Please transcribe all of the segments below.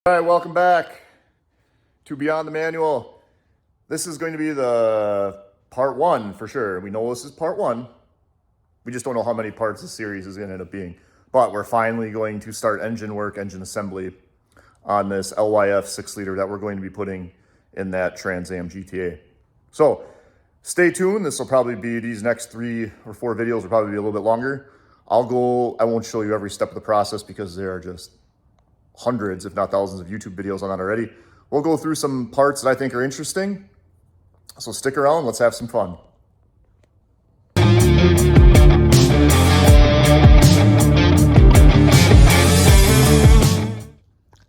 All right, welcome back to Beyond the Manual. This is going to be the part one for sure. We know this is part one. We just don't know how many parts the series is going to end up being. But we're finally going to start engine work, engine assembly on this LY6 6-liter that we're going to be putting in that Trans Am GTA. So stay tuned. This will probably be, these next 3 or 4 videos will probably be a little bit longer. I won't show you every step of the process because there are just hundreds, if not thousands, of YouTube videos on that already. We'll go through some parts that I think are interesting. So stick around, let's have some fun.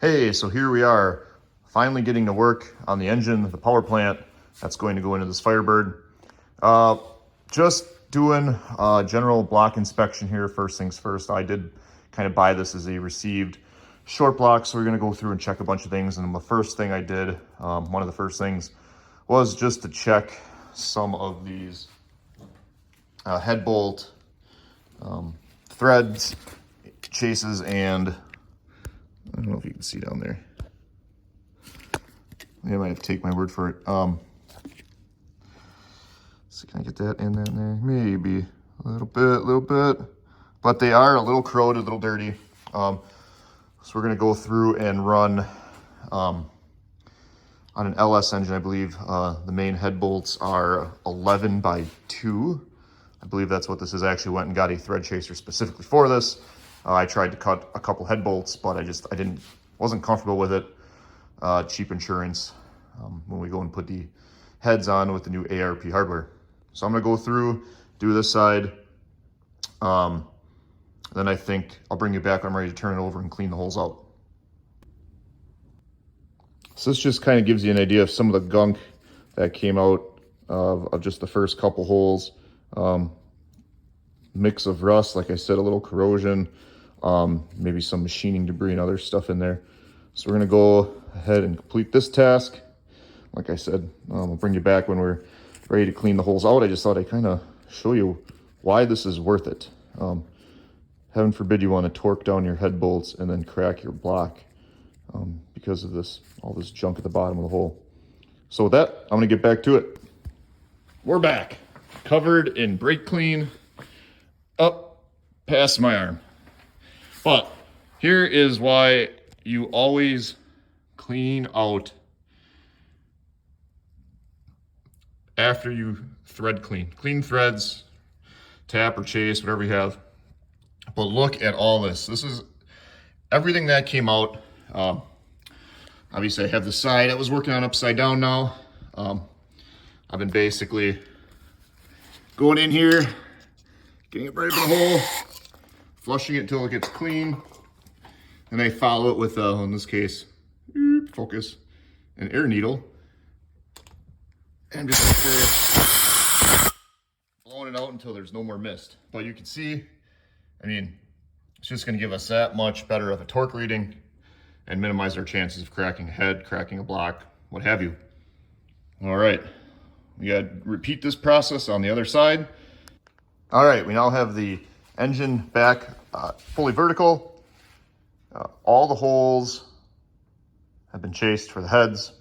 Hey, so here we are, finally getting to work on the engine, the power plant that's going to go into this Firebird. Just doing a general block inspection here, first things first. I did kind of buy this as a received short block, so we're going to go through and check a bunch of things. And the first thing I did, one of the first things, was just to check some of these head bolt threads, chases, and I don't know if you can see down there. I might have to take my word for it. So can I get that in there? Maybe a little bit, but they are a little corroded, a little dirty. So we're going to go through and run on an LS engine, I believe. The main head bolts are 11 by 2. I believe that's what this is. I actually went and got a thread chaser specifically for this. I tried to cut a couple head bolts, but wasn't comfortable with it. Cheap insurance when we go and put the heads on with the new ARP hardware. So I'm going to go through, do this side. Then I think I'll bring you back when I'm ready to turn it over and clean the holes out. So this just kind of gives you an idea of some of the gunk that came out of just the first couple holes. Mix of rust, like I said, a little corrosion, maybe some machining debris and other stuff in there. So we're gonna go ahead and complete this task. Like I said, I'll bring you back when we're ready to clean the holes out. I just thought I'd kind of show you why this is worth it. Heaven forbid you want to torque down your head bolts and then crack your block because of all this junk at the bottom of the hole. So with that, I'm going to get back to it. We're back, covered in brake clean up past my arm. But here is why you always clean out after you thread clean. Clean threads, tap or chase, whatever you have. But look at all this. This is everything that came out. Obviously, I have the side I was working on upside down now. I've been basically going in here, getting it right in the hole, flushing it until it gets clean. And I follow it with, in this case, focus, an air needle. And just blowing it out until there's no more mist. But you can see, I mean, it's just going to give us that much better of a torque reading and minimize our chances of cracking a head, cracking a block, what have you. All right, we got to repeat this process on the other side. All right, we now have the engine back fully vertical. All the holes have been chased for the heads.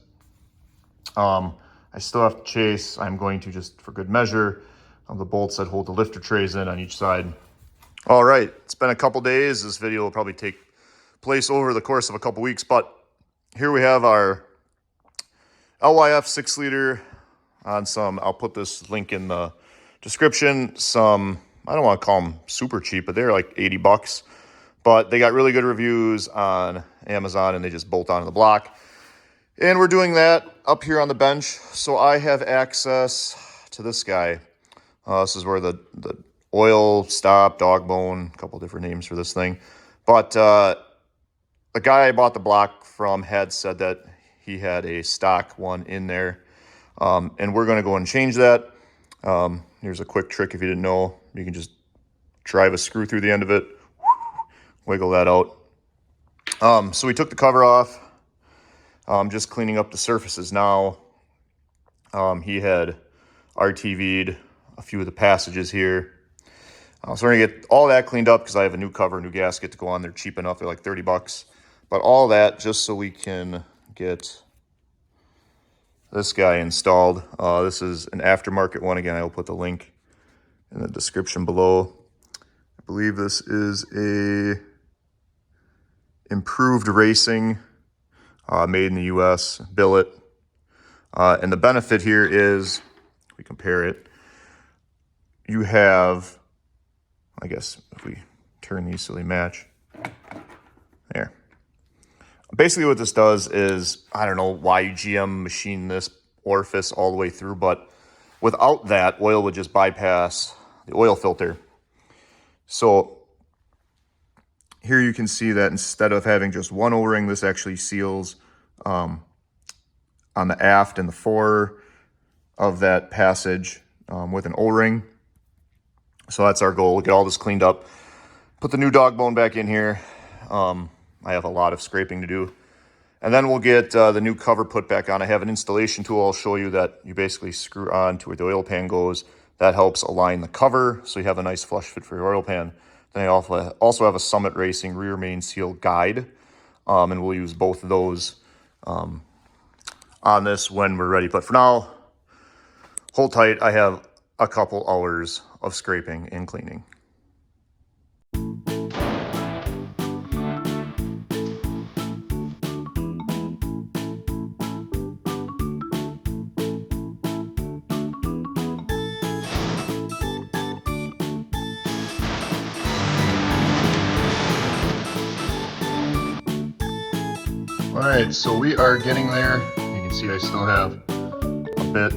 I still have to chase. I'm going to, just for good measure, the bolts that hold the lifter trays in on each side. All right, it's been a couple days. This video will probably take place over the course of a couple weeks, but here we have our LYF 6-liter on some, I'll put this link in the description, some, I don't want to call them super cheap, but they're like 80 bucks, but they got really good reviews on Amazon and they just bolt onto the block. And we're doing that up here on the bench, so I have access to this guy. This is where the oil stop, dog bone, a couple different names for this thing. But the guy I bought the block from had said that he had a stock one in there. And we're going to go and change that. Here's a quick trick if you didn't know. You can just drive a screw through the end of it, wiggle that out. So we took the cover off. Just cleaning up the surfaces now. He had RTV'd a few of the passages here. So we're gonna get all that cleaned up because I have a new cover, new gasket to go on. They're cheap enough. They're like 30 bucks. But all that just so we can get this guy installed. This is an aftermarket one. Again, I will put the link in the description below. I believe this is a improved racing, made in the US, billet. And the benefit here is, if we compare it, you have, I guess if we turn these so they match, there. Basically what this does is, I don't know why GM machined this orifice all the way through, but without that, oil would just bypass the oil filter. So here you can see that instead of having just one O-ring, this actually seals on the aft and the fore of that passage with an O-ring. So that's our goal. We'll get all this cleaned up, put the new dog bone back in here. I have a lot of scraping to do. And then we'll get the new cover put back on. I have an installation tool I'll show you that you basically screw on to where the oil pan goes. That helps align the cover so you have a nice flush fit for your oil pan. Then I also have a Summit Racing rear main seal guide. And we'll use both of those on this when we're ready. But for now, hold tight. I have a couple hours of scraping and cleaning. All right, so we are getting there. You can see I still have a bit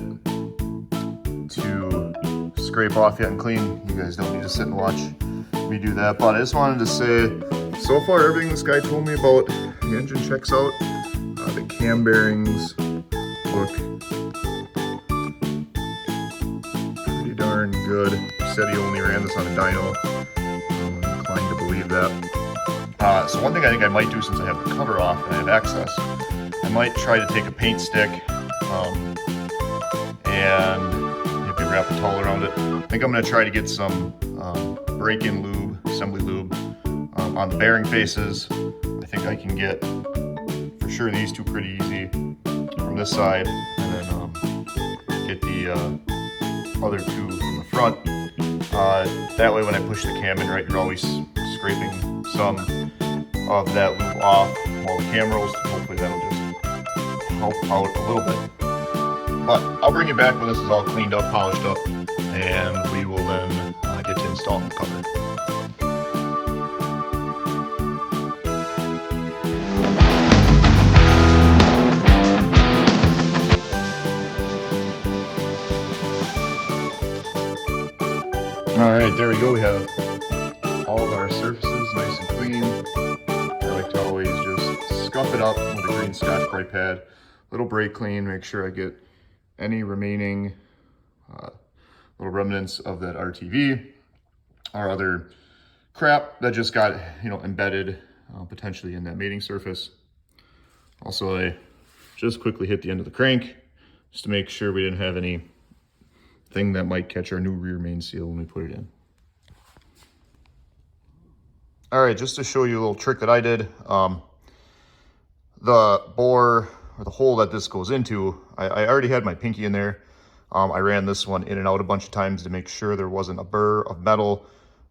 to scrape off yet and clean. You guys don't need to sit and watch me do that, but I just wanted to say, so far everything this guy told me about the engine checks out. The cam bearings look pretty darn good. He said he only ran this on a dyno. I'm inclined to believe that. So one thing I think I might do, since I have the cover off and I have access, I might try to take a paint stick and maybe wrap a towel around it. I think I'm going to try to get some break-in lube, assembly lube on the bearing faces. I think I can get, for sure, these two pretty easy from this side, and then get the other two from the front. That way when I push the cam in, right, you're always scraping some of that lube off while the cam rolls. Hopefully that'll just help out a little bit. But I'll bring you back when this is all cleaned up, polished up, and we will then get to install the cover. All right, there we go. We have all of our surfaces nice and clean. I like to always just scuff it up with a green Scotch-Brite pad. Little brake clean, make sure I get any remaining little remnants of that RTV or other crap that just got, embedded potentially in that mating surface. Also, I just quickly hit the end of the crank just to make sure we didn't have anything that might catch our new rear main seal when we put it in. All right, just to show you a little trick that I did, the bore, or the hole that this goes into, I already had my pinky in there. I ran this one in and out a bunch of times to make sure there wasn't a burr of metal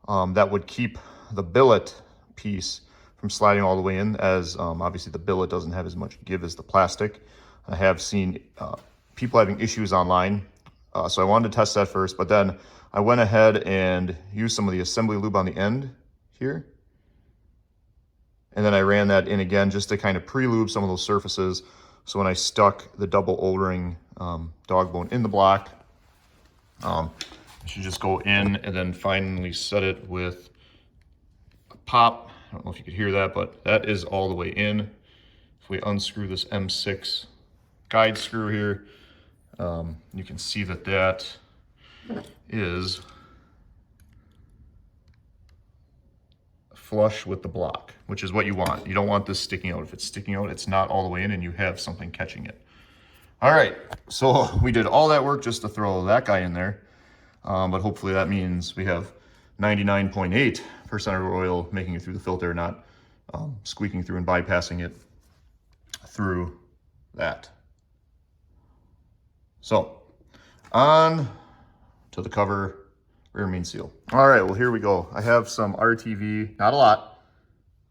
that would keep the billet piece from sliding all the way in, as obviously the billet doesn't have as much give as the plastic. I have seen people having issues online, so I wanted to test that first, but then I went ahead and used some of the assembly lube on the end here. And then I ran that in again just to kind of pre-lube some of those surfaces. So when I stuck the double O-ring dog bone in the block, I should just go in and then finally set it with a pop. I don't know if you could hear that, but that is all the way in. If we unscrew this M6 guide screw here, you can see that that is flush with the block, which is what you want. You don't want this sticking out. If it's sticking out, it's not all the way in and you have something catching it. All right, so we did all that work just to throw that guy in there. But hopefully that means we have 99.8% of our oil making it through the filter, not squeaking through and bypassing it through that. So on to the cover rear main seal. All right, well, here we go. I have some RTV, not a lot,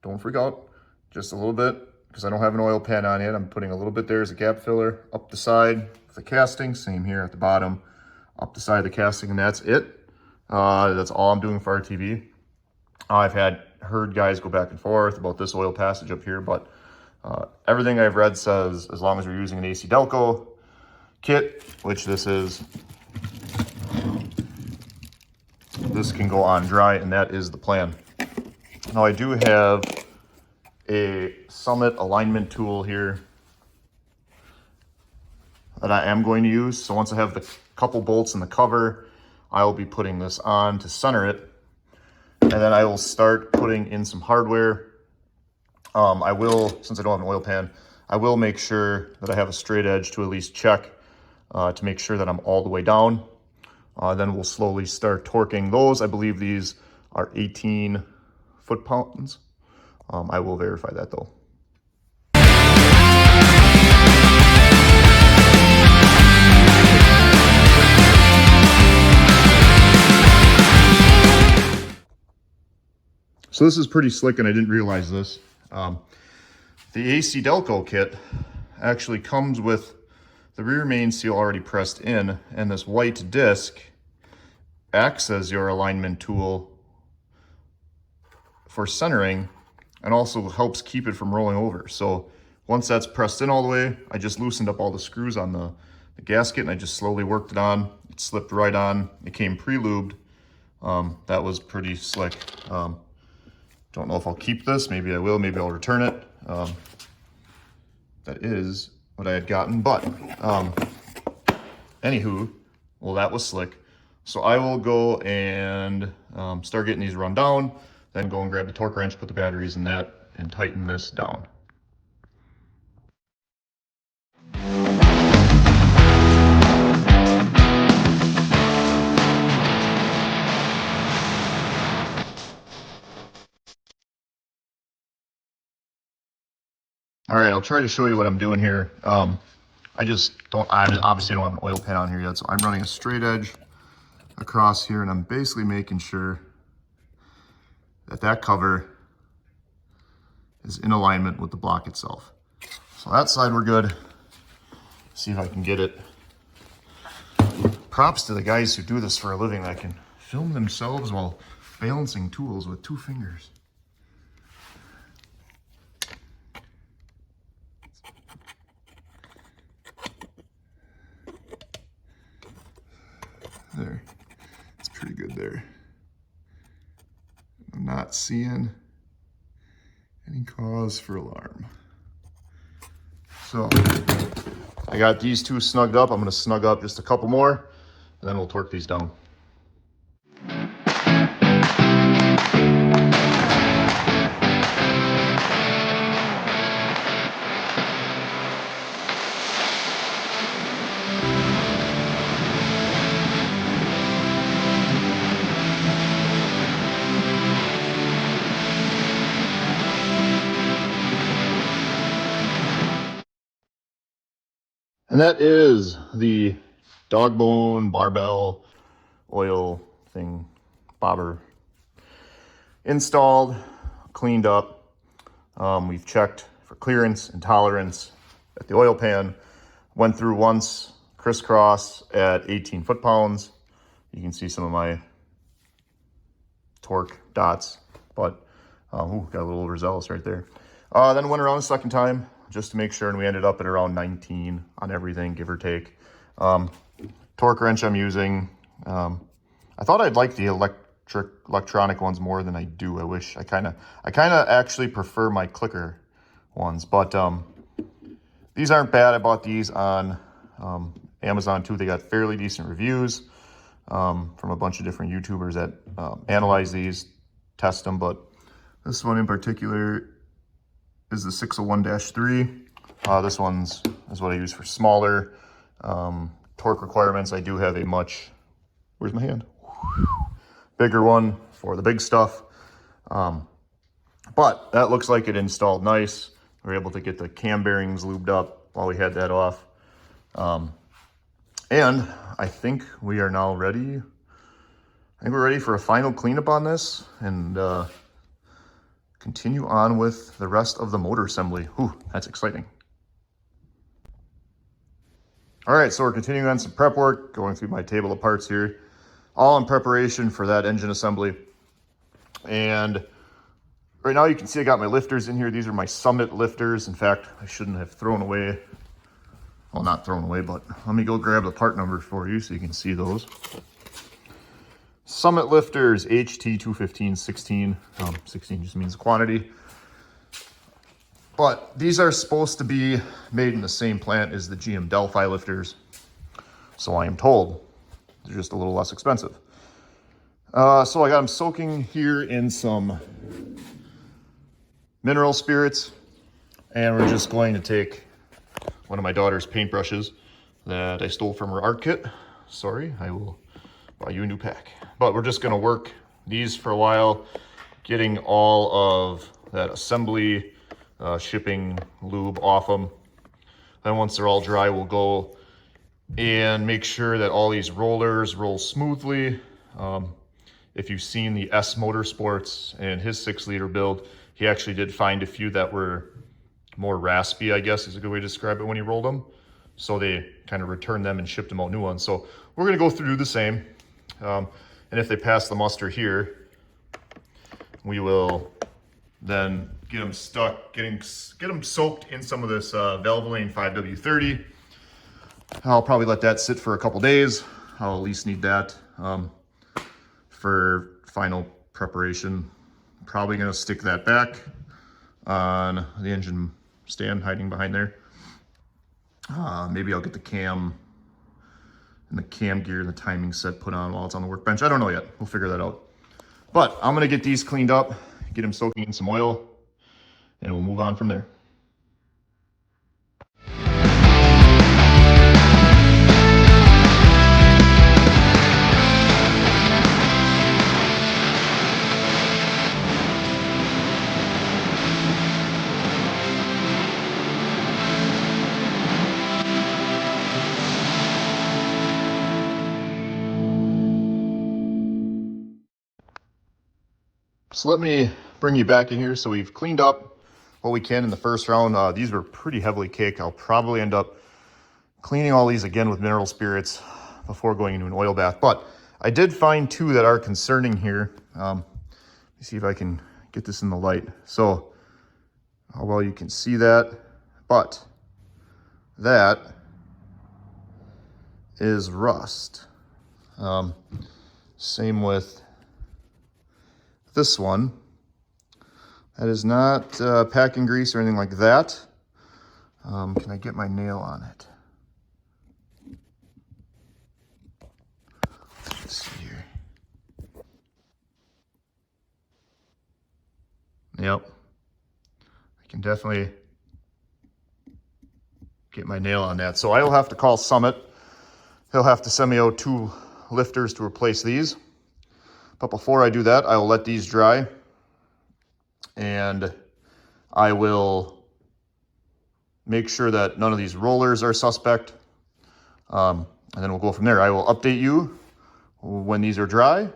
don't freak out, just a little bit, because I don't have an oil pan on it. I'm putting a little bit there as a gap filler up the side of the casting, same here at the bottom, up the side of the casting, and that's it. That's all I'm doing for RTV. I've heard guys go back and forth about this oil passage up here, but everything I've read says as long as you're using an AC Delco kit, which this is, this can go on dry, and that is the plan. Now I do have a Summit alignment tool here that I am going to use. So once I have the couple bolts in the cover, I will be putting this on to center it, and then I will start putting in some hardware. I will, since I don't have an oil pan, I will make sure that I have a straight edge to at least check to make sure that I'm all the way down. Then we'll slowly start torquing those. I believe these are 18 foot-pounds. I will verify that though. So this is pretty slick, and I didn't realize this. The AC Delco kit actually comes with the rear main seal already pressed in, and this white disc acts as your alignment tool for centering and also helps keep it from rolling over. So once that's pressed in all the way, I just loosened up all the screws on the gasket, and I just slowly worked it on. It slipped right on. It came pre-lubed. That was pretty slick. Don't know if I'll keep this. Maybe I will. Maybe I'll return it. That is what I had gotten. But anywho, well, that was slick. So I will go and start getting these run down, then go and grab the torque wrench, put the batteries in that, and tighten this down. All right, I'll try to show you what I'm doing here. I obviously don't have an oil pan on here yet, so I'm running a straight edge across here, and I'm basically making sure that that cover is in alignment with the block itself. So that side we're good. See if I can get it. Props to the guys who do this for a living that can film themselves while balancing tools with 2 fingers. There, it's pretty good there. I'm not seeing any cause for alarm. So I got these 2 snugged up. I'm gonna snug up just a couple more, and then we'll torque these down. And that is the dog bone barbell oil thing, bobber, installed, cleaned up. We've checked for clearance and tolerance at the oil pan. Went through once, crisscross at 18 foot-pounds. You can see some of my torque dots, but got a little overzealous right there. Then went around a second time, just to make sure, and we ended up at around 19 on everything, give or take. Torque wrench I'm using. I thought I'd like the electronic ones more than I do. I wish I kind of actually prefer my clicker ones, but these aren't bad. I bought these on Amazon too. They got fairly decent reviews from a bunch of different YouTubers that analyze these, test them, but this one in particular is the 601-3. This one's is what I use for smaller torque requirements. I do have a much, where's my hand? Bigger one for the big stuff. But that looks like it installed nice. We were able to get the cam bearings lubed up while we had that off. And I think we are now ready. I think we're ready for a final cleanup on this and continue on with the rest of the motor assembly. Whew, that's exciting. All right, so we're continuing on some prep work, going through my table of parts here, all in preparation for that engine assembly. And right now you can see I got my lifters in here. These are my Summit lifters. In fact, I shouldn't have thrown away, well, not thrown away, but let me go grab the part number for you so you can see those. Summit lifters, HT215 16. 16 just means quantity. But these are supposed to be made in the same plant as the GM Delphi lifters. So I am told. They're just a little less expensive. So I got them soaking here in some mineral spirits. And we're just going to take one of my daughter's paintbrushes that I stole from her art kit. Sorry, I will buy you a new pack. But we're just going to work these for a while, getting all of that assembly shipping lube off them. Then once they're all dry, we'll go and make sure that all these rollers roll smoothly. If you've seen the Ess Motor Sports and his 6-liter build, he actually did find a few that were more raspy, I guess is a good way to describe it when he rolled them. So they kind of returned them and shipped them out new ones. So we're going to go through the same. And if they pass the muster here, we will then get them stuck, get them soaked in some of this Valvoline 5W30. I'll probably let that sit for a couple days. I'll at least need that for final preparation. Probably gonna stick that back on the engine stand hiding behind there. Maybe I'll get the cam and the cam gear and the timing set put on while it's on the workbench. I don't know yet, we'll figure that out. But I'm gonna get these cleaned up, get them soaking in some oil, and we'll move on from there. So let me bring you back in here. So we've cleaned up what we can in the first round. These were pretty heavily caked. I'll probably end up cleaning all these again with mineral spirits before going into an oil bath. But I did find two that are concerning here. Let me see if I can get this in the light. So how well you can see that, but that is rust. Same with this one. That is not packing grease or anything like that. Can I get my nail on it? Let's see here. Yep. I can definitely get my nail on that. So I will have to call Summit. They'll have to send me out 2 lifters to replace these. But before I do that, I will let these dry and I will make sure that none of these rollers are suspect. And then we'll go from there. I will update you when these are dry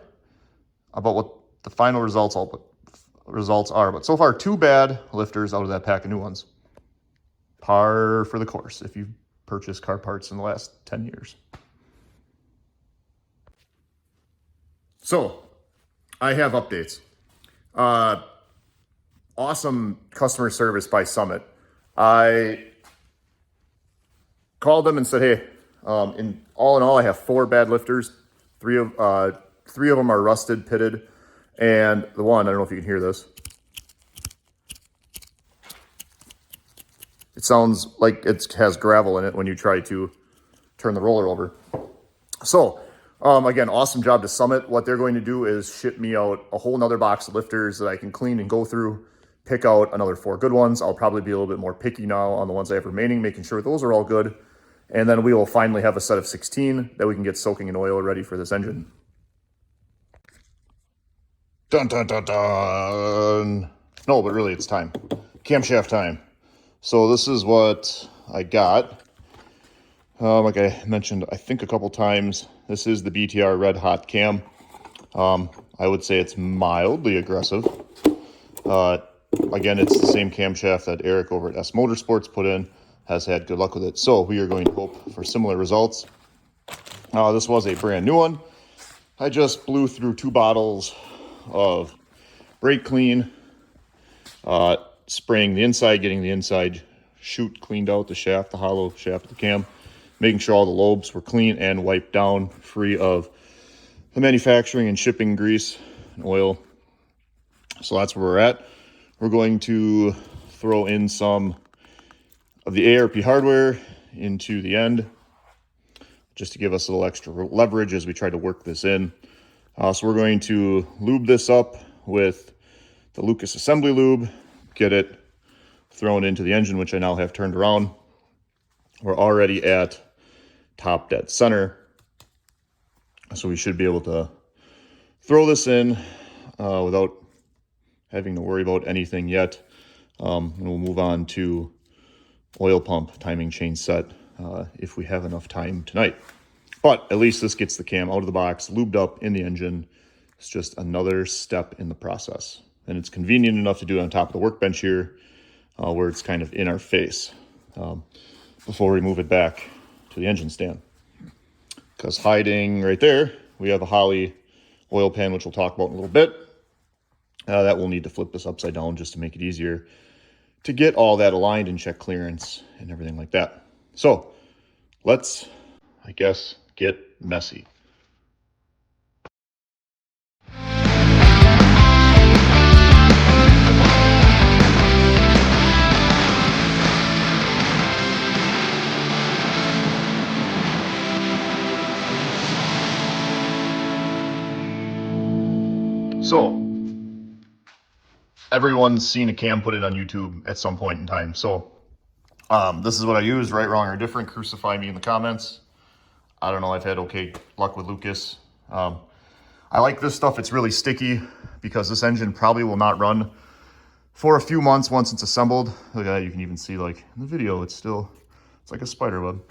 about what the final results are. But so far, 2 bad lifters out of that pack of new ones. Par for the course if you've purchased car parts in the last 10 years. So I have updates. Awesome customer service by Summit. I called them and said, hey, in all, I have 4 bad lifters. 3 of them are rusted, pitted, and the one, I don't know if you can hear this. It sounds like it has gravel in it when you try to turn the roller over. So, again, awesome job to Summit. What they're going to do is ship me out a whole nother box of lifters that I can clean and go through, pick out another 4 good ones. I'll probably be a little bit more picky now on the ones I have remaining, making sure those are all good. And then we will finally have a set of 16 that we can get soaking in oil ready for this engine. Dun, dun, dun, dun. No, but really it's time. Camshaft time. So this is what I got. Like I mentioned, I think a couple times, this is the BTR Red Hot Cam. I would say it's mildly aggressive. Again, it's the same camshaft that Eric over at Ess Motor Sports put in, has had good luck with it. So we are going to hope for similar results. This was a brand new one. I just blew through 2 bottles of brake clean, spraying the inside, getting the inside chute cleaned out, the shaft, the hollow shaft of the cam, making sure all the lobes were clean and wiped down, free of the manufacturing and shipping grease and oil. So that's where we're at. We're going to throw in some of the ARP hardware into the end just to give us a little extra leverage as we try to work this in. So we're going to lube this up with the Lucas assembly lube, get it thrown into the engine, which I now have turned around. We're already at top dead center, so we should be able to throw this in without having to worry about anything yet. And we'll move on to oil pump, timing chain set, if we have enough time tonight. But at least this gets the cam out of the box, lubed up in the engine. It's just another step in the process. And it's convenient enough to do it on top of the workbench here, where it's kind of in our face, before we move it back to the engine stand. Because hiding right there, we have a Holley oil pan, which we'll talk about in a little bit. That we'll need to flip this upside down just to make it easier to get all that aligned and check clearance and everything like that. So let's, I guess, get messy. So everyone's seen a cam put it on YouTube at some point in time. So this is what I use, right, wrong, or different. Crucify me in the comments. I don't know, I've had okay luck with Lucas. I like this stuff. It's really sticky because this engine probably will not run for a few months once it's assembled. Look at that, you can even see like in the video, it's like a spider web.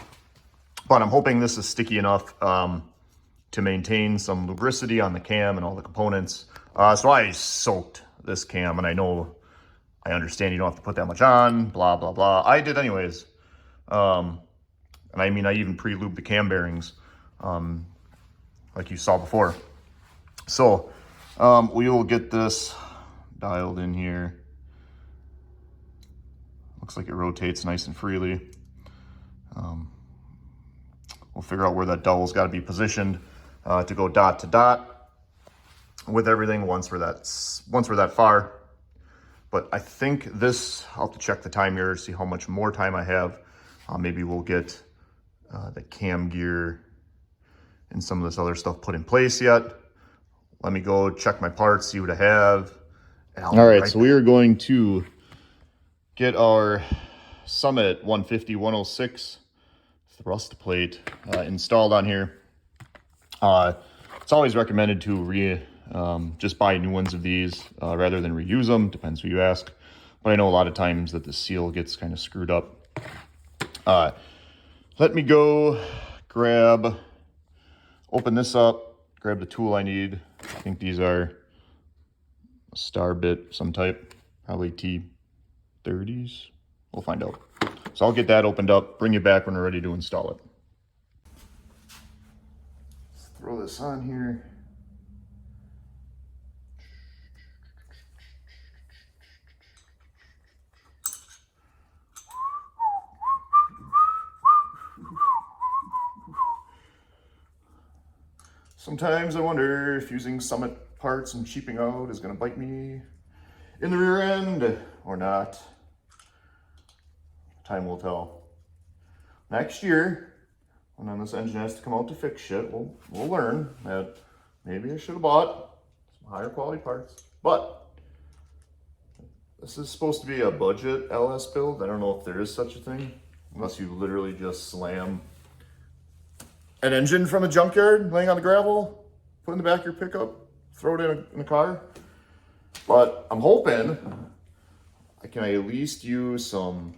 But I'm hoping this is sticky enough to maintain some lubricity on the cam and all the components. So I soaked this cam, and I understand you don't have to put that much on, blah, blah, blah. I did anyways. And I mean, I even pre-lubed the cam bearings, like you saw before. So we will get this dialed in here. Looks like it rotates nice and freely. We'll figure out where that dowel's got to be positioned to go dot to dot with everything once we're that far. But I think this, I'll have to check the time here to see how much more time I have. Maybe we'll get the cam gear and some of this other stuff put in place yet. Let me go check my parts, see what I have. All right, so we are going to get our Summit 150-106 thrust plate installed on here. It's always recommended to just buy new ones of these rather than reuse them. Depends who you ask. But I know a lot of times that the seal gets kind of screwed up. Let me go open this up, grab the tool I need. I think these are a star bit, some type, probably T30s. We'll find out. So I'll get that opened up, bring you back when we're ready to install it. Let's throw this on here. Sometimes I wonder if using Summit parts and cheaping out is going to bite me in the rear end or not. Time will tell. Next year, when this engine has to come out to fix shit, we'll learn that maybe I should have bought some higher quality parts. But this is supposed to be a budget LS build. I don't know if there is such a thing, unless you literally just slam an engine from a junkyard laying on the gravel, put it in the back of your pickup, throw it in a car. But I'm hoping can I at least use some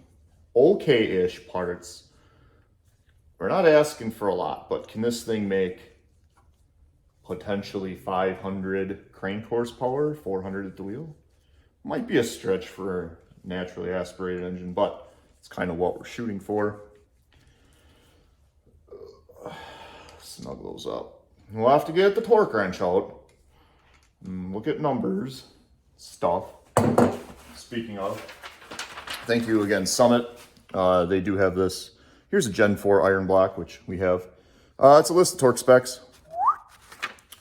okay-ish parts? We're not asking for a lot, but can this thing make potentially 500 crank horsepower, 400 at the wheel? Might be a stretch for a naturally aspirated engine, but it's kind of what we're shooting for. Snug those up. We'll have to get the torque wrench out and look at numbers, stuff. Speaking of, thank you again, Summit. They do have this. Here's a Gen 4 iron block, which we have. It's a list of torque specs.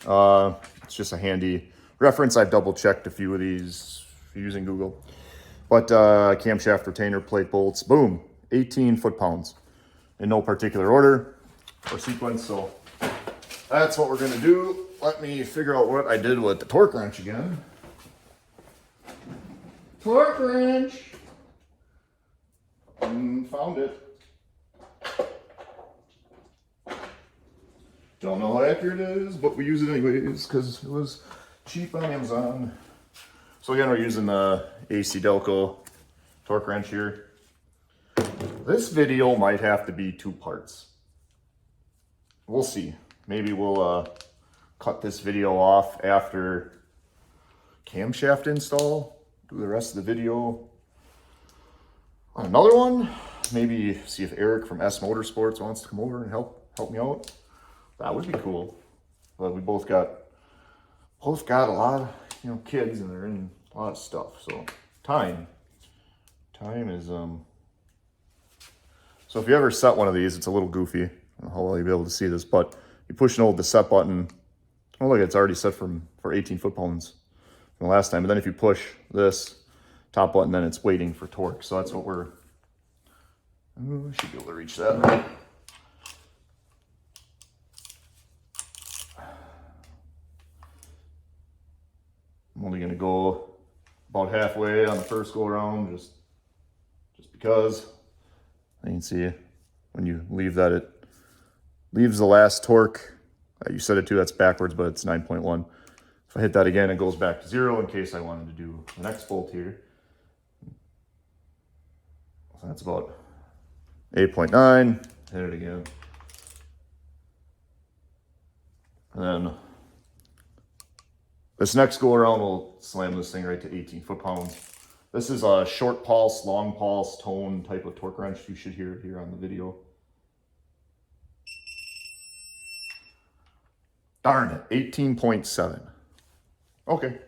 It's just a handy reference. I've double checked a few of these using Google. But camshaft retainer plate bolts, boom, 18 foot-pounds in no particular order or sequence. So that's what we're going to do. Let me figure out what I did with the torque wrench again. Torque wrench. Found it. Don't know how accurate it is, but we use it anyways because it was cheap on Amazon. So again, we're using the AC Delco torque wrench here. This video might have to be 2 parts. We'll see. Maybe we'll cut this video off after camshaft install. Do the rest of the video on another one. Maybe see if Eric from Ess Motor Sports wants to come over and help me out. That would be cool. But we both got a lot of kids, and they're in a lot of stuff. So time is So if you ever set one of these, it's a little goofy. I don't know how well you'll be able to see this, but you push and hold the set button. Oh look, it's already set for 18 foot-pounds from the last time. But then if you push this top button, then it's waiting for torque. So that's what we should be able to reach that. I'm only going to go about halfway on the first go around, just because you can see when you leave that, it leaves the last torque. You set it to, that's backwards, but it's 9.1. If I hit that again, it goes back to 0 in case I wanted to do the next bolt here. So that's about 8.9. Hit it again. And then this next go around, we'll slam this thing right to 18 foot-pounds. This is a short pulse, long pulse, tone type of torque wrench. You should hear it here on the video. Darn it, 18.7. Okay,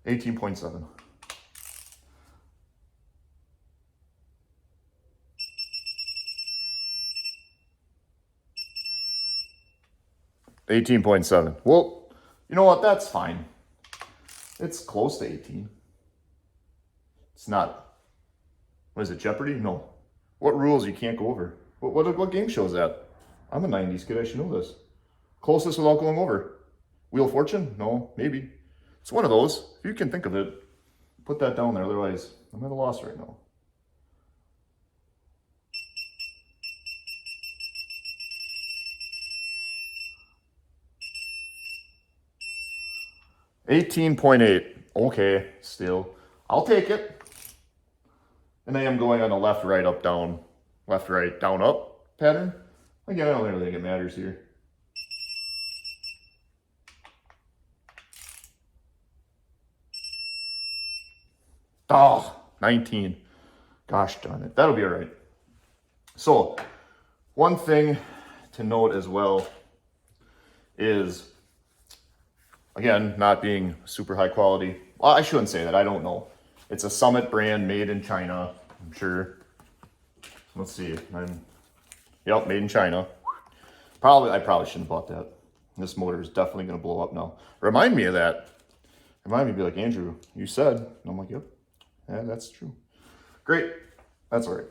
18.7. Well, you know what? That's fine. It's close to 18. It's not. What is it, Jeopardy? No. What rules you can't go over? What game show is that? I'm a 90s kid. I should know this. Closest without going over. Wheel of Fortune? No, maybe. It's one of those. If you can think of it, put that down there. Otherwise, I'm at a loss right now. $18.8. Okay, still. I'll take it. And I am going on a left, right, up, down, left, right, down, up pattern. Again, I don't really think it matters here. Oh, 19. Gosh darn it. That'll be all right. So, one thing to note as well is, again, not being super high quality. Well, I shouldn't say that. I don't know. It's a Summit brand made in China, I'm sure. Let's see. Yep, made in China. I probably shouldn't have bought that. This motor is definitely going to blow up now. Remind me of that. Remind me to be like, Andrew, you said. And I'm like, yep. Yeah, that's true. Great. That's all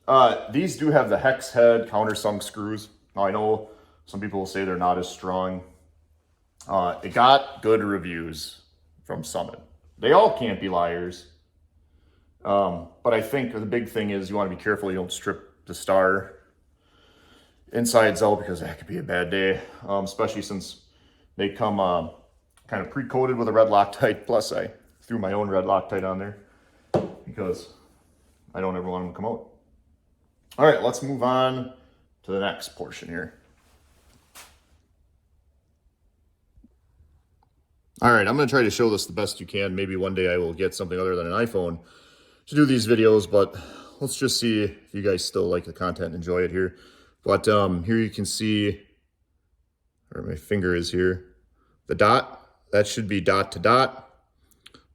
right. These do have the hex head countersunk screws. Now, I know some people will say they're not as strong. It got good reviews from Summit. They all can't be liars. But I think the big thing is you want to be careful you don't strip the star insides out, because that could be a bad day, especially since they come kind of pre-coated with a red Loctite. Plus, I threw my own red Loctite on there. because I don't ever want them to come out. All right, let's move on to the next portion here. All right, I'm going to try to show this the best you can. Maybe one day I will get something other than an iPhone to do these videos, but let's just see if you guys still like the content and enjoy it here. But here you can see, where my finger is here, the dot. That should be dot to dot.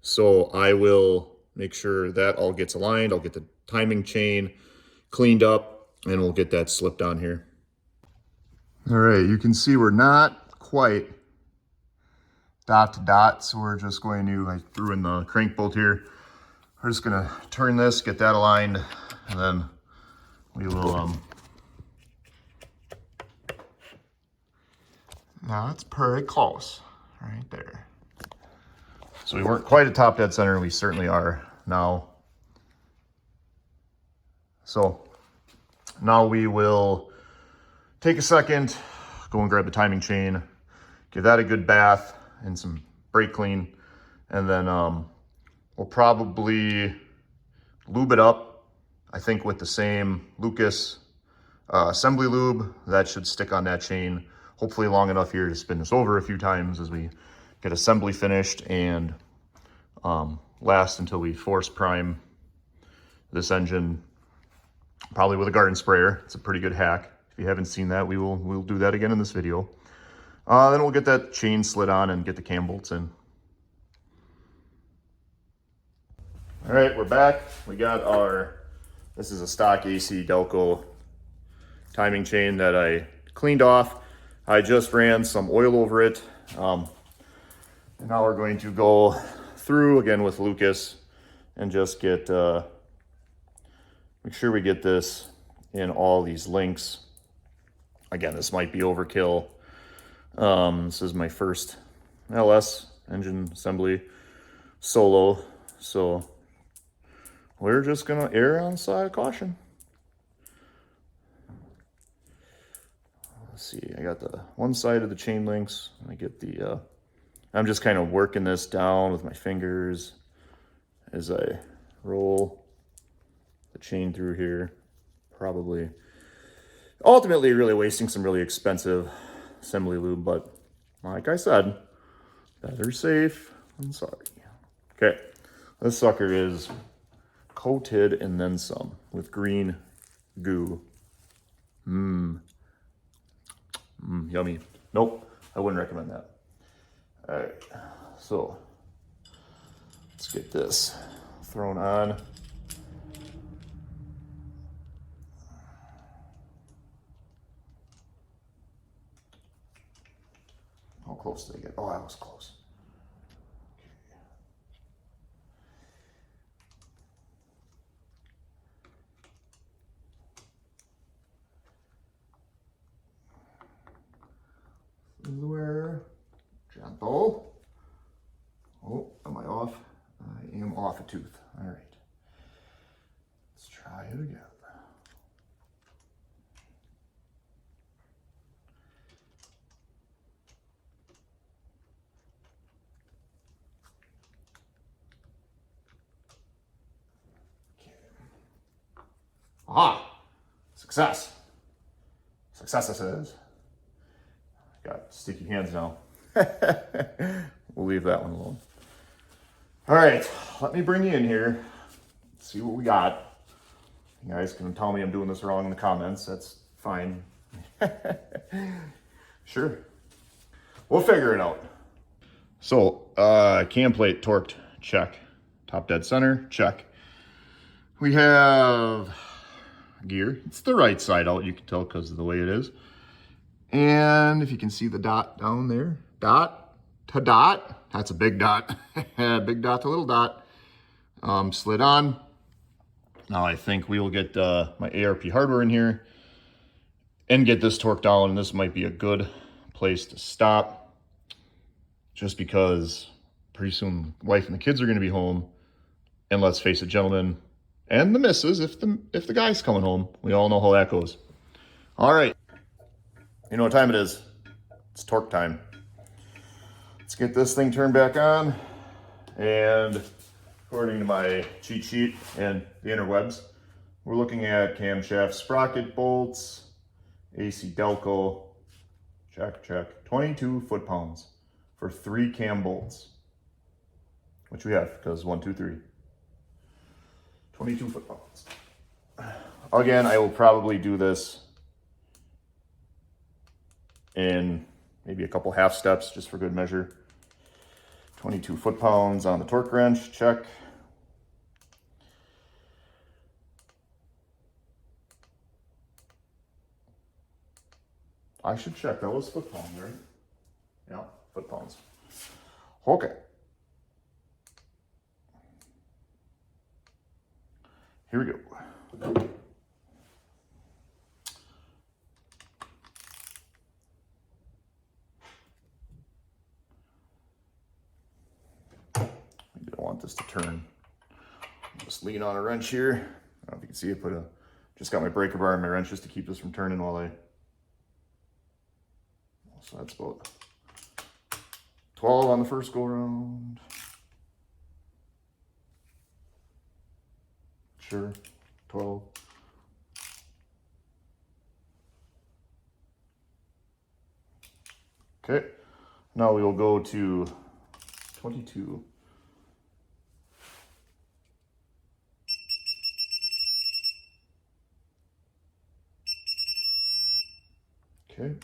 So I will make sure that all gets aligned. I'll get the timing chain cleaned up, and we'll get that slipped on here. All right, you can see we're not quite dot to dot, so we're just going to, I threw in the crank bolt here. We're just gonna turn this, get that aligned, and then we will, now it's pretty close, right there. So we weren't quite at top dead center, we certainly are now. So now we will take a second, go and grab the timing chain, give that a good bath and some brake clean, and then we'll probably lube it up, I think with the same Lucas assembly lube. That should stick on that chain, hopefully long enough here to spin this over a few times as we get assembly finished, and last until we force prime this engine, probably with a garden sprayer. It's a pretty good hack. If you haven't seen that, we'll do that again in this video. Then we'll get that chain slid on and get the cam bolts in. All right, we're back. We got this is a stock AC Delco timing chain that I cleaned off. I just ran some oil over it. And now we're going to go through again with Lucas and just get, make sure we get this in all these links. Again, this might be overkill. This is my first LS engine assembly solo, so we're just gonna err on the side of caution. Let's see, I got the one side of the chain links. I get the, I'm just kind of working this down with my fingers as I roll the chain through here. Probably, ultimately really wasting some really expensive assembly lube, but like I said, better safe than sorry. Okay, this sucker is coated and then some with green goo. Yummy. Nope, I wouldn't recommend that. All right, so let's get this thrown on. How close did I get? Oh, I was close. Okay. This is where, gentle. Oh, am I off? I am off a tooth. All right. Let's try it again. Aha! Success. Success this is. Got sticky hands now. We'll leave that one alone. All right, let me bring you in here. See what we got. You guys can tell me I'm doing this wrong in the comments. That's fine. Sure. We'll figure it out. So, cam plate torqued, check. Top dead center, check. We have gear. It's the right side out, you can tell because of the way it is. And if you can see the dot down there, dot to dot, that's a big dot. Big dot to little dot. Slid on. Now I think we will get my ARP hardware in here and get this torqued down. And this might be a good place to stop, just because pretty soon wife and the kids are going to be home. And let's face it, gentlemen, and the missus, if the guy's coming home, we all know how that goes. All right, you know what time it is. It's torque time. Let's get this thing turned back on and according to my cheat sheet and the interwebs, we're looking at camshaft sprocket bolts, AC Delco, check, 22 foot-pounds for 3 cam bolts, which we have because 1, 2, 3. 22 foot-pounds. Again, I will probably do this in maybe a couple half steps just for good measure. 22 foot-pounds on the torque wrench, check. I should check, that was foot-pounds, right? Yeah, foot-pounds. Okay. Here we go. Maybe I want this to turn. Just lean on a wrench here. I don't know if you can see it, just got my breaker bar and my wrench just to keep this from turning while so that's about 12 on the first go round. Sure, 12. Okay, now we will go to 22. Okay.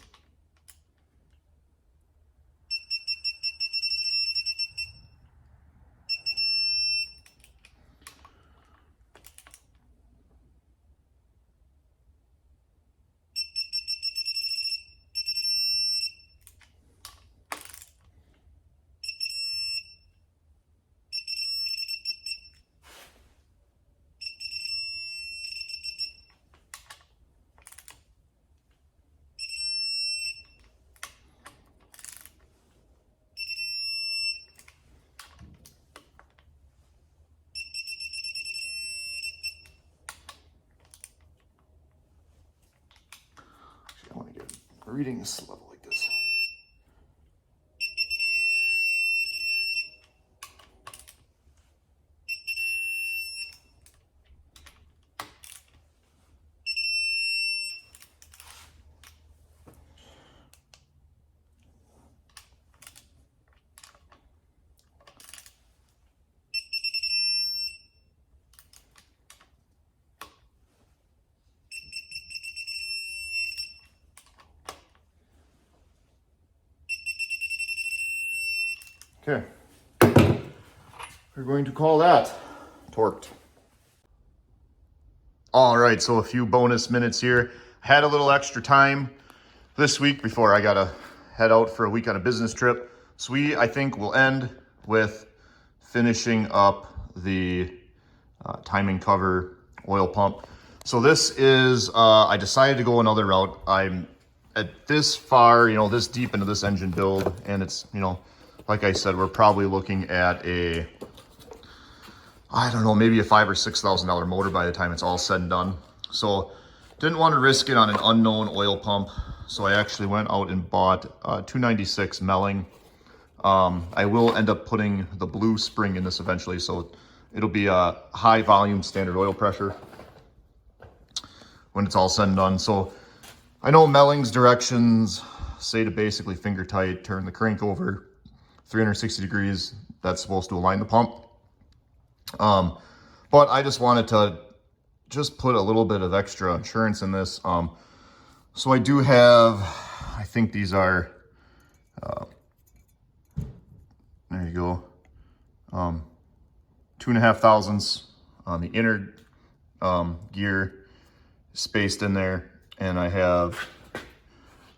I want to get reading this level like this. Okay, we're going to call that torqued. All right, so a few bonus minutes here. Had a little extra time this week before I gotta head out for a week on a business trip. So I think we'll end with finishing up the timing cover oil pump. So this is, I decided to go another route. I'm at this far, this deep into this engine build, and it's, like I said, we're probably looking at maybe a $5,000 or $6,000 motor by the time it's all said and done. So didn't want to risk it on an unknown oil pump. So I actually went out and bought 296 Melling. I will end up putting the blue spring in this eventually. So it'll be a high volume standard oil pressure when it's all said and done. So I know Melling's directions say to basically finger tight, turn the crank over 360 degrees. That's supposed to align the pump. But I just wanted to just put a little bit of extra insurance in this. So I do have, I think these are, there you go, 2.5 thousandths on the inner gear spaced in there. And I have,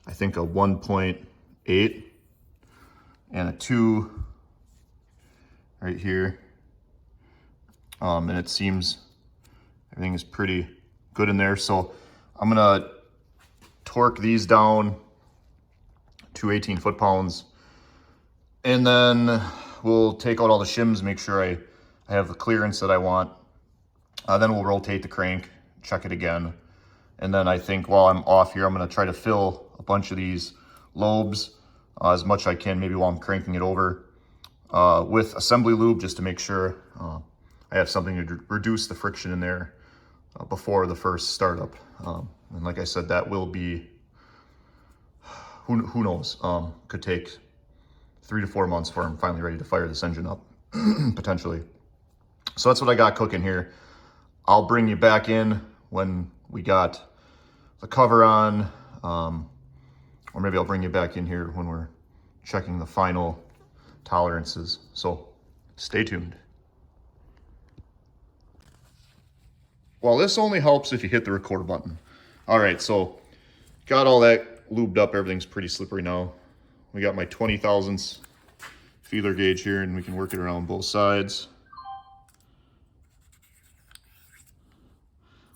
I think, a 1.8 and a 2 right here. And it seems everything is pretty good in there. So I'm gonna torque these down to 18 foot-pounds, and then we'll take out all the shims, make sure I have the clearance that I want. Then we'll rotate the crank, check it again. And then I think while I'm off here, I'm gonna try to fill a bunch of these lobes as much as I can, maybe while I'm cranking it over with assembly lube, just to make sure I have something to reduce the friction in there before the first startup. And like I said, that will be, who knows, could take 3 to 4 months before I'm finally ready to fire this engine up, potentially. So that's what I got cooking here. I'll bring you back in when we got the cover on, or maybe I'll bring you back in here when we're checking the final tolerances. So stay tuned. Well, this only helps if you hit the record button. All right, so got all that lubed up. Everything's pretty slippery now. We got my 20 thousandths feeler gauge here, and we can work it around both sides.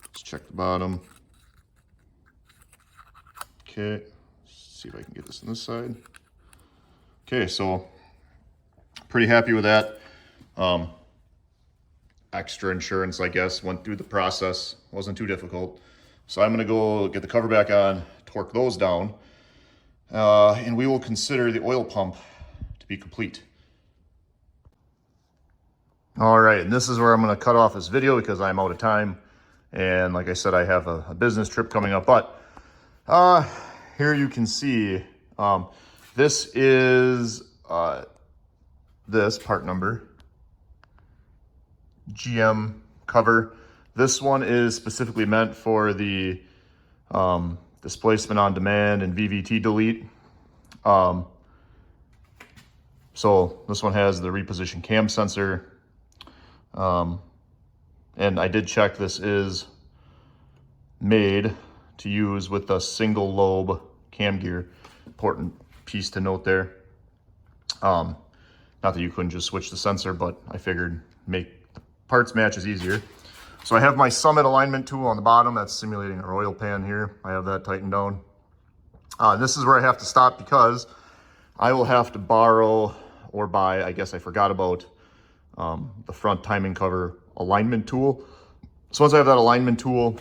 Let's check the bottom. Okay, let's see if I can get this on this side. Okay, so pretty happy with that. Extra insurance, I guess, went through the process. Wasn't too difficult. So I'm gonna go get the cover back on, torque those down, and we will consider the oil pump to be complete. All right, and this is where I'm gonna cut off this video because I'm out of time. And like I said, I have a business trip coming up, but here you can see, this is this part number, GM cover. This one is specifically meant for the displacement on demand and VVT delete. So this one has the reposition cam sensor. And I did check, this is made to use with a single lobe cam gear. Important piece to note there. Not that you couldn't just switch the sensor, but I figured make the parts matches easier. So I have my Summit alignment tool on the bottom. That's simulating our oil pan here. I have that tightened down. This is where I have to stop because I will have to borrow or buy, I guess I forgot about, the front timing cover alignment tool. So once I have that alignment tool,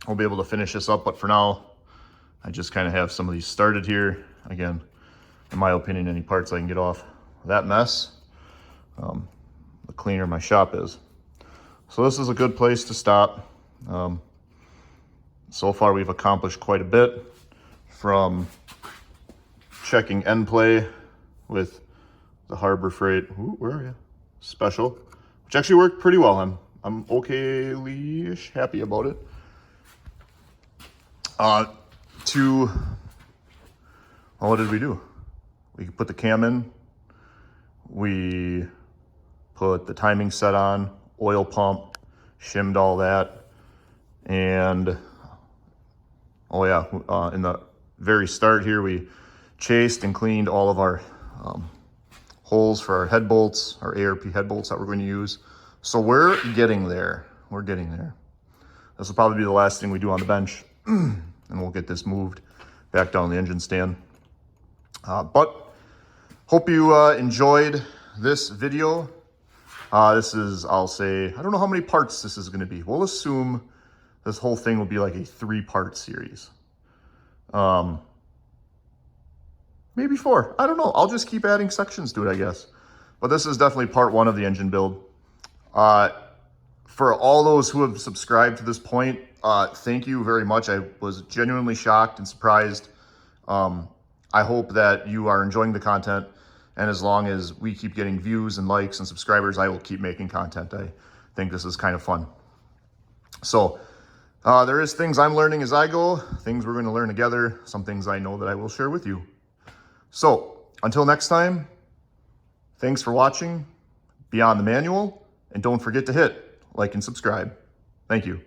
I'll be able to finish this up. But for now, I just kind of have some of these started here. Again, in my opinion, any parts I can get off that mess, the cleaner my shop is. So this is a good place to stop. So far we've accomplished quite a bit, from checking end play with the Harbor Freight, where are you? Special, which actually worked pretty well. I'm okay-ish happy about it. To, well, what did we do? We put the cam in, we put the timing set on, oil pump, shimmed all that, and oh yeah, in the very start here, we chased and cleaned all of our holes for our head bolts, our ARP head bolts that we're going to use. So we're getting there. We're getting there. This will probably be the last thing we do on the bench, and we'll get this moved back down the engine stand. But hope you enjoyed this video. This is, I'll say, I don't know how many parts this is going to be. We'll assume this whole thing will be like a 3-part series. Maybe 4. I don't know. I'll just keep adding sections to it, I guess. But this is definitely part 1 of the engine build. For all those who have subscribed to this point, thank you very much. I was genuinely shocked and surprised. I hope that you are enjoying the content. And as long as we keep getting views and likes and subscribers, I will keep making content. I think this is kind of fun. So there is things I'm learning as I go, things we're going to learn together, some things I know that I will share with you. So until next time, thanks for watching Beyond the Manual, and don't forget to hit like and subscribe. Thank you.